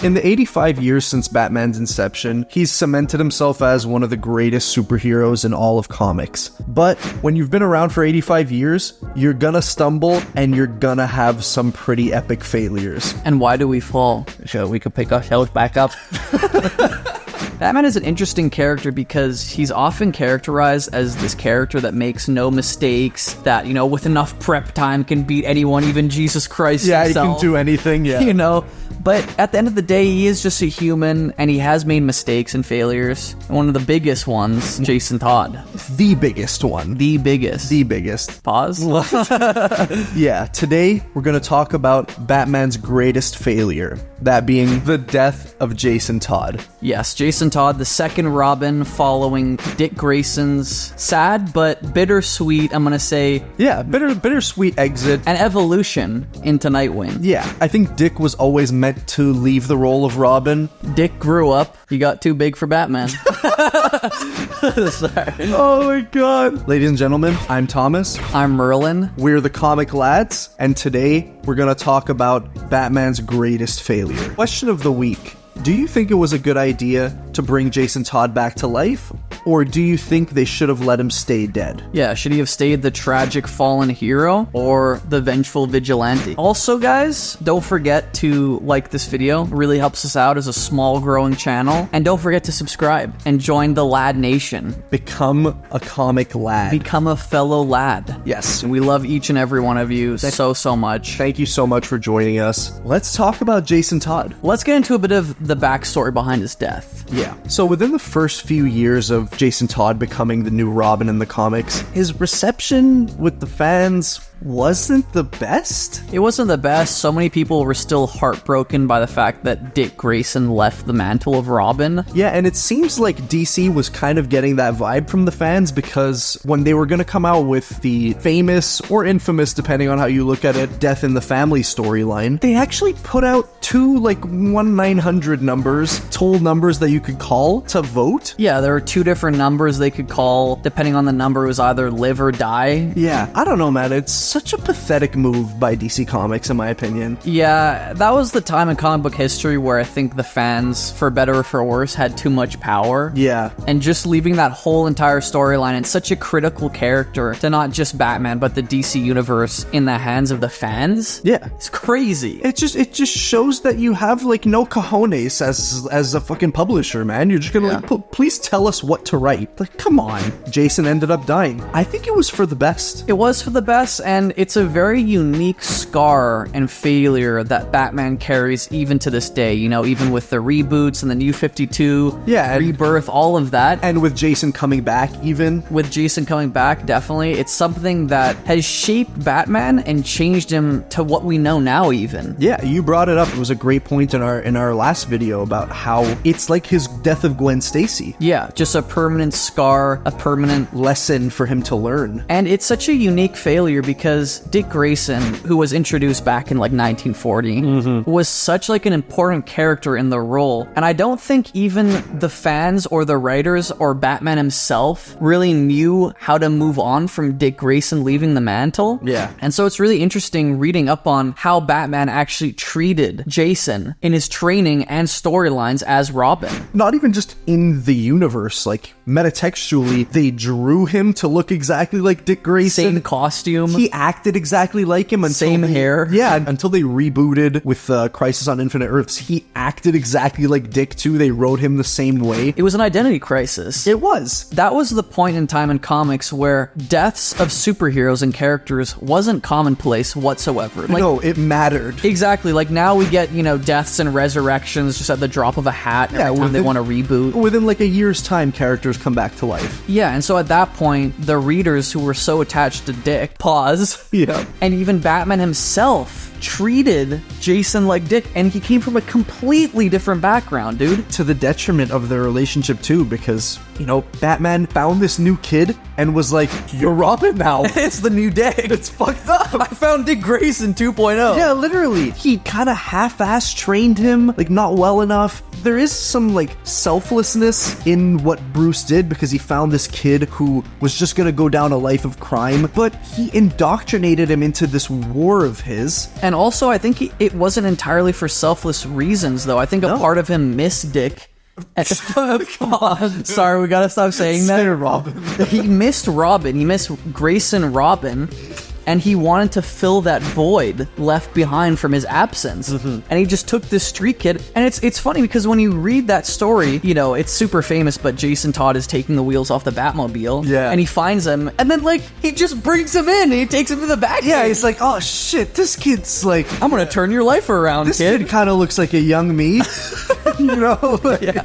In the 85 years since Batman's inception, he's cemented himself as one of the greatest superheroes in all of comics. But when you've been around for 85 years, you're gonna stumble and you're gonna have some pretty epic failures. And why do we fall? So we could pick ourselves back up. Batman is an interesting character because he's often characterized as this character that makes no mistakes, that, you know, with enough prep time can beat anyone, even Jesus Christ himself. He can do anything, yeah. You know? But at the end of the day, he is just a human, and he has made mistakes and failures. One of the biggest ones, Jason Todd. The biggest one. The biggest. The biggest. Pause? Yeah, today we're going to talk about Batman's greatest failure, that being the death of Jason Todd. Yes, Jason Todd, the second Robin, following Dick Grayson's sad but bittersweet, I'm going to say... Yeah, bittersweet exit. An evolution into Nightwing. Yeah, I think Dick was always meant to leave the role of Robin. Dick grew up. He got too big for Batman. Sorry. Oh my god. Ladies and gentlemen, I'm Thomas. I'm Merlin. We're the Comic Lads, and today we're going to talk about Batman's greatest failure. Question of the week. Do you think it was a good idea to bring Jason Todd back to life? Or do you think they should have let him stay dead? Yeah, should he have stayed the tragic fallen hero or the vengeful vigilante? Also, guys, don't forget to like this video. It really helps us out as a small growing channel. And don't forget to subscribe and join the Lad Nation. Become a comic lad. Become a fellow lad. Yes. And we love each and every one of you so much. Thank you so much for joining us. Let's talk about Jason Todd. Let's get into a bit of the backstory behind his death. Yeah. So within the first few years of Jason Todd becoming the new Robin in the comics, his reception with the fans wasn't the best. It wasn't the best. So many people were still heartbroken by the fact that Dick Grayson left the mantle of Robin. Yeah, and it seems like DC was kind of getting that vibe from the fans, because when they were going to come out with the famous or infamous, depending on how you look at it, Death in the Family storyline, they actually put out two like 1-900 numbers, toll numbers that you could call to vote. Yeah, there were two different numbers they could call. Depending on the number, it was either live or die. Yeah, I don't know, man. It's such a pathetic move by DC Comics, in my opinion. Yeah, that was the time in comic book history where I think the fans, for better or for worse, had too much power. Yeah. And just leaving that whole entire storyline and such a critical character to not just Batman, but the DC universe in the hands of the fans. Yeah. It's crazy. It just shows that you have, like, no cojones as a fucking publisher, man. You're just gonna, please tell us what to write. Like, come on. Jason ended up dying. I think it was for the best. It was for the best, and it's a very unique scar and failure that Batman carries even to this day, you know, even with the reboots and the New 52, Rebirth, all of that. And with Jason coming back, even. With Jason coming back, definitely. It's something that has shaped Batman and changed him to what we know now, even. Yeah, you brought it up. It was a great point in our last video about how it's like his death of Gwen Stacy. Yeah, just a permanent scar, a permanent lesson for him to learn. And it's such a unique failure because Dick Grayson, who was introduced back in like 1940, was such like an important character in the role. And I don't think even the fans or the writers or Batman himself really knew how to move on from Dick Grayson leaving the mantle. Yeah. And so it's really interesting reading up on how Batman actually treated Jason in his training and storylines as Robin. Not even just in the universe, like metatextually, they drew him to look exactly like Dick Grayson. Same costume. He acted exactly like him until same hair. Yeah, until they rebooted with Crisis on Infinite Earths. He acted exactly like Dick too. They wrote him the same way. It was an identity crisis. It was. That was the point in time in comics where deaths of superheroes and characters wasn't commonplace whatsoever. Like, no, it mattered. Exactly. Like now we get, you know, deaths and resurrections just at the drop of a hat every time they want to reboot. Within like a year's time, characters come back to life. Yeah, and so at that point, the readers who were so attached to Dick, yeah, and even Batman himself treated Jason like Dick, and he came from a completely different background, dude. To the detriment of their relationship too, because, you know, Batman found this new kid and was like, you're Robin now. It's the new Dick. It's fucked up. I found Dick Grayson 2.0. Yeah, literally. He kind of half-ass trained him, like not well enough. There is some like selflessness in what Bruce did because he found this kid who was just gonna go down a life of crime, but he indoctrinated him into this war of his. And and also I think it wasn't entirely for selfless reasons, though. I think a part of him missed Dick. Come on. Sorry, we gotta stop saying that. Robin. He missed Robin. He missed Grayson Robin. And he wanted to fill that void left behind from his absence. And he just took this street kid. And it's funny because when you read that story, you know, it's super famous, but Jason Todd is taking the wheels off the Batmobile. Yeah. And he finds him. And then, like, he just brings him in. And he takes him to the back. Yeah, he's like, oh shit, this kid's like... I'm gonna turn your life around, This kid. kid kind of looks like a young me. You know? Like,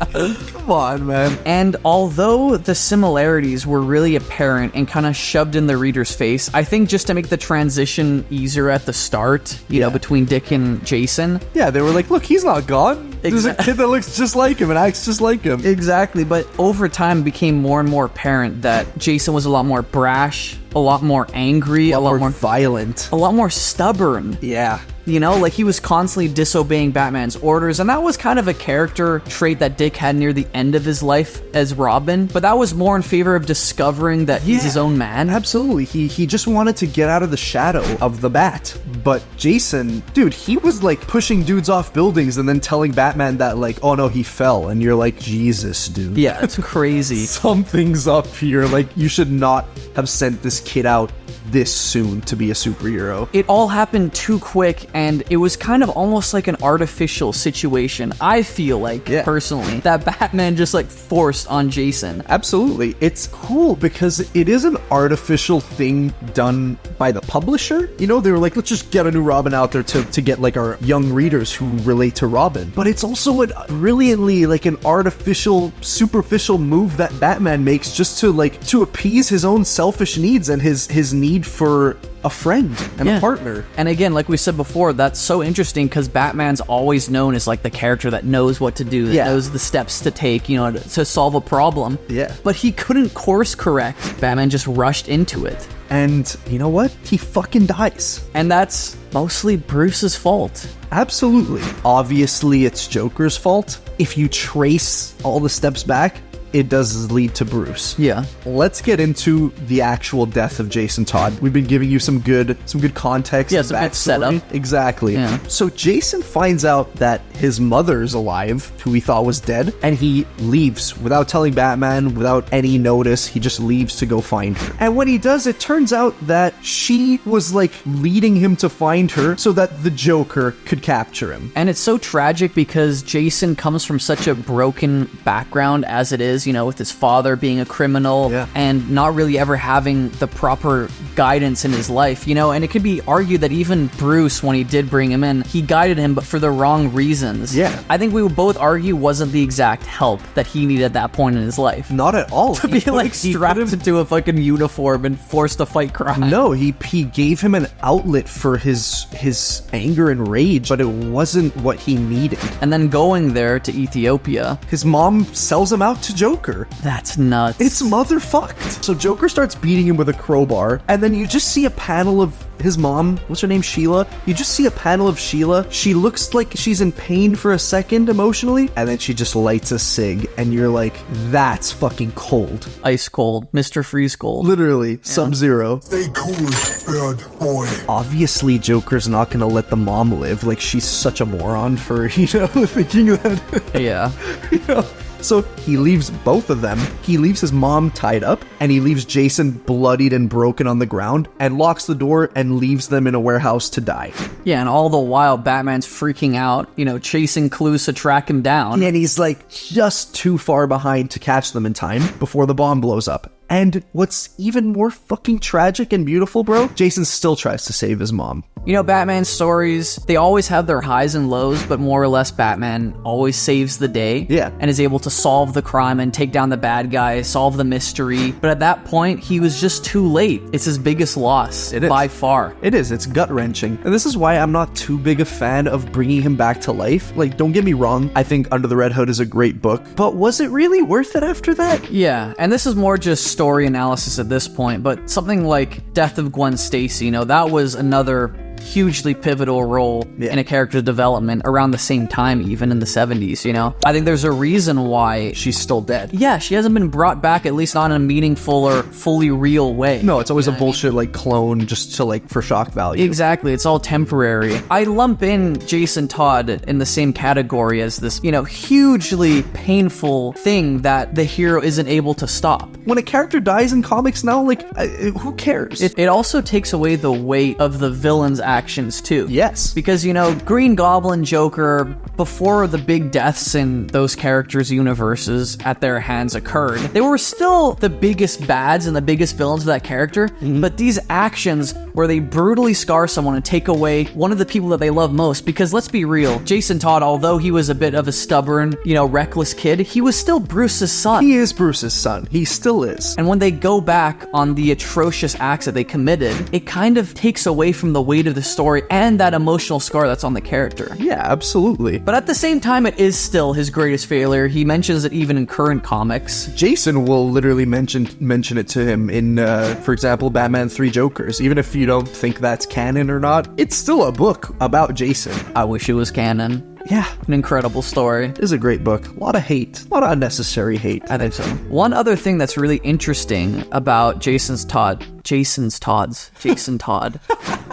come on, man. And although the similarities were really apparent and kind of shoved in the reader's face, I think just to make the transition easier at the start, you know, between Dick and Jason. Yeah, they were like, look, he's not gone. There's a kid that looks just like him and acts just like him. Exactly, but over time it became more and more apparent that Jason was a lot more brash, a lot more angry, a lot more violent, a lot more stubborn. Yeah. You know, like he was constantly disobeying Batman's orders, and that was kind of a character trait that Dick had near the end of his life as Robin, but that was more in favor of discovering that he's his own man. Absolutely. He just wanted to get out of the shadow of the Bat. But Jason, dude, he was like pushing dudes off buildings and then telling Batman that like, oh no, he fell. And you're like, Jesus, dude. Yeah, it's crazy. Something's up here. Like, you should not have sent this kid out this soon to be a superhero. It all happened too quick, and it was kind of almost like an artificial situation. I feel like, personally, that Batman just like forced on Jason. Absolutely. It's cool because it is an artificial thing done by the publisher. You know, they were like, let's just get a new Robin out there to get like our young readers who relate to Robin. But it's also a brilliantly like an artificial, superficial move that Batman makes just to appease his own selfish needs and his need for a friend and a partner. And again, like we said before, that's so interesting because Batman's always known as like the character that knows what to do, that knows the steps to take, you know, to solve a problem. Yeah. But he couldn't course correct. Batman just rushed into it. And you know what? He fucking dies. And that's mostly Bruce's fault. Absolutely. Obviously, it's Joker's fault. If you trace all the steps back, it does lead to Bruce. Yeah. Let's get into the actual death of Jason Todd. We've been giving you some good context. Yeah, some good setup. Exactly. Yeah. So Jason finds out that his mother's alive, who he thought was dead, and he leaves without telling Batman, without any notice. He just leaves to go find her. And when he does, it turns out that she was like leading him to find her so that the Joker could capture him. And it's so tragic because Jason comes from such a broken background as it is, you know, with his father being a criminal and not really ever having the proper guidance in his life, you know, and it could be argued that even Bruce, when he did bring him in, he guided him, but for the wrong reasons. Yeah. I think we would both argue wasn't the exact help that he needed at that point in his life. Not at all. To be like strapped into a fucking uniform and forced to fight crime. No, he gave him an outlet for his anger and rage, but it wasn't what he needed. And then going there to Ethiopia, his mom sells him out to Joker. That's nuts. It's motherfucked. So Joker starts beating him with a crowbar, and then you just see a panel of his mom. What's her name? Sheila. You just see a panel of Sheila. She looks like she's in pain for a second emotionally, and then she just lights a cig, and you're like, that's fucking cold. Ice cold. Mr. Freeze cold. Literally, Sub-Zero. Stay cool, bad boy. Obviously, Joker's not gonna let the mom live. Like, she's such a moron for, you know, thinking that. Yeah. You know? So he leaves both of them. He leaves his mom tied up, and he leaves Jason bloodied and broken on the ground, and locks the door and leaves them in a warehouse to die. Yeah, and all the while, Batman's freaking out, you know, chasing clues to track him down. And he's like just too far behind to catch them in time before the bomb blows up. And what's even more fucking tragic and beautiful, bro, Jason still tries to save his mom. You know, Batman stories, they always have their highs and lows, but more or less Batman always saves the day. Yeah. And is able to solve the crime and take down the bad guy, solve the mystery. But at that point, he was just too late. It's his biggest loss. It is. By far. It is. It's gut-wrenching. And this is why I'm not too big a fan of bringing him back to life. Like, don't get me wrong, I think Under the Red Hood is a great book, but was it really worth it after that? Yeah, and this is more just story analysis at this point, but something like Death of Gwen Stacy, you know, that was another hugely pivotal role in a character's development around the same time, even in the 70s, you know? I think there's a reason why... She's still dead. Yeah, she hasn't been brought back, at least not in a meaningful or fully real way. No, it's always a bullshit, like, clone just to, like, for shock value. Exactly, it's all temporary. I lump in Jason Todd in the same category as this, you know, hugely painful thing that the hero isn't able to stop. When a character dies in comics now, like, who cares? It also takes away the weight of the villain's actions, too. Yes. Because, you know, Green Goblin, Joker, before the big deaths in those characters' universes at their hands occurred, they were still the biggest bads and the biggest villains of that character, but these actions where they brutally scar someone and take away one of the people that they love most, because let's be real, Jason Todd, although he was a bit of a stubborn, you know, reckless kid, he was still Bruce's son. He is Bruce's son. He still is. And when they go back on the atrocious acts that they committed, it kind of takes away from the weight of the story and that emotional scar that's on the character. Yeah, absolutely. But at the same time, it is still his greatest failure. He mentions it even in current comics. Jason will literally mention it to him in, for example, Batman 3 Jokers. Even if you don't think that's canon or not, it's still a book about Jason. I wish it was canon. Yeah. An incredible story. It is a great book. A lot of hate. A lot of unnecessary hate. I think so. One other thing that's really interesting about Jason Todd.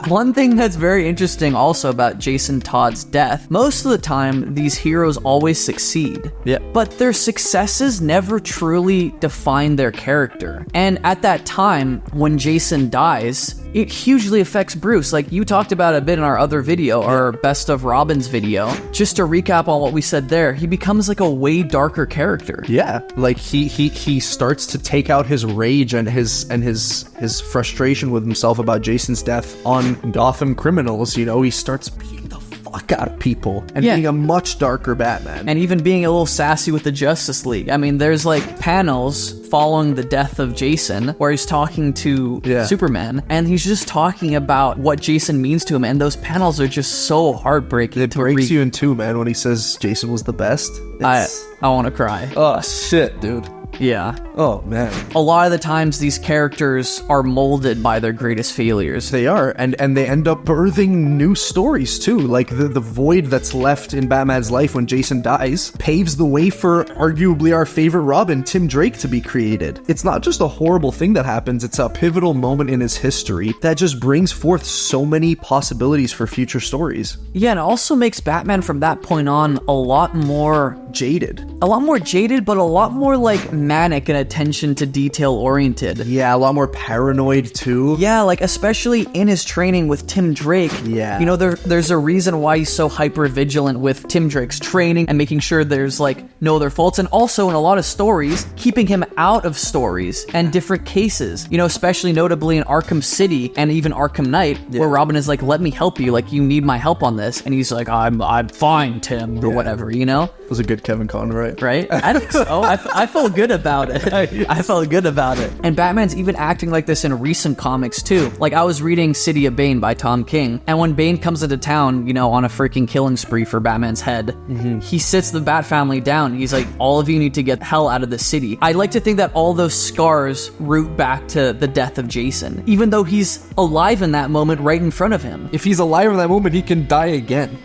One thing that's very interesting also about Jason Todd's death, most of the time, these heroes always succeed. Yeah. But their successes never truly define their character. And at that time, when Jason dies, it hugely affects Bruce. Like, you talked about a bit in our other video, our Best of Robin's video. Just to recap on what we said there, he becomes like a way darker character. Yeah, like he starts to take out his rage and his frustration with himself about Jason's death on Gotham criminals. You know, he starts beating the fuck out of people and being a much darker Batman. And even being a little sassy with the Justice League. I mean, there's like panels following the death of Jason where he's talking to Superman, and he's just talking about what Jason means to him, and those panels are just so heartbreaking. It breaks you in two, man, when he says Jason was the best. I want to cry. Oh shit, dude. Yeah. Oh, man. A lot of the times, these characters are molded by their greatest failures. They are, and they end up birthing new stories, too. Like, the void that's left in Batman's life when Jason dies paves the way for arguably our favorite Robin, Tim Drake, to be created. It's not just a horrible thing that happens, it's a pivotal moment in his history that just brings forth so many possibilities for future stories. Yeah, and it also makes Batman from that point on a lot more jaded. A lot more jaded, but a lot more, like, manic and attention to detail oriented. Yeah, a lot more paranoid too. Yeah, like especially in his training with Tim Drake. Yeah. You know, there's a reason why he's so hyper vigilant with Tim Drake's training and making sure there's like no other faults, and also in a lot of stories, keeping him out of stories and different cases. You know, especially notably in Arkham City and even Arkham Knight, where Robin is like, let me help you, like you need my help on this. And he's like, I'm fine, Tim, or whatever, you know? It was a good Kevin Conroy. Right? I don't know. I felt good about it. I felt good about it. And Batman's even acting like this in recent comics too. Like I was reading City of Bane by Tom King, and when Bane comes into town, you know, on a freaking killing spree for Batman's head, he sits the Bat family down. He's like, all of you need to get the hell out of the city. I like to think that all those scars root back to the death of Jason, even though he's alive in that moment right in front of him. If he's alive in that moment, he can die again.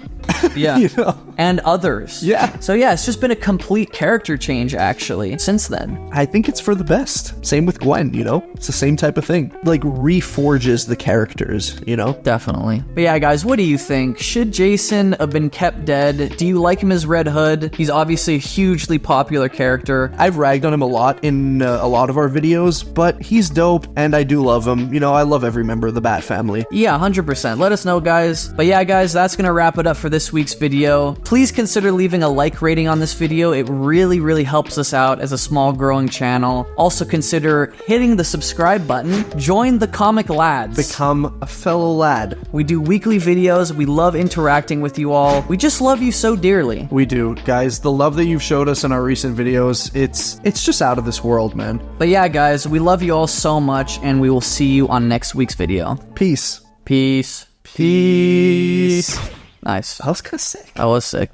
Yeah. You know? And others. Yeah. So yeah, it's just been a complete character change actually since then. I think it's for the best. Same with Gwen, you know? It's the same type of thing. Like reforges the characters, you know? Definitely. But yeah, guys, what do you think? Should Jason have been kept dead? Do you like him as Red Hood? He's obviously a hugely popular character. I've ragged on him a lot in a lot of our videos, but he's dope and I do love him. You know, I love every member of the Bat family. Yeah, 100%. Let us know, guys. But yeah, guys, that's gonna wrap it up for this week's video. Please consider leaving a like rating on this video. It really, really helps us out as a small growing channel. Also consider hitting the subscribe button. Join the Comic Lads. Become a fellow lad. We do weekly videos. We love interacting with you all. We just love you so dearly. We do. Guys, the love that you've showed us in our recent videos, it's just out of this world, man. But yeah, guys, we love you all so much, and we will see you on next week's video. Peace. Peace. Peace. Nice. That was kind of sick. That was sick.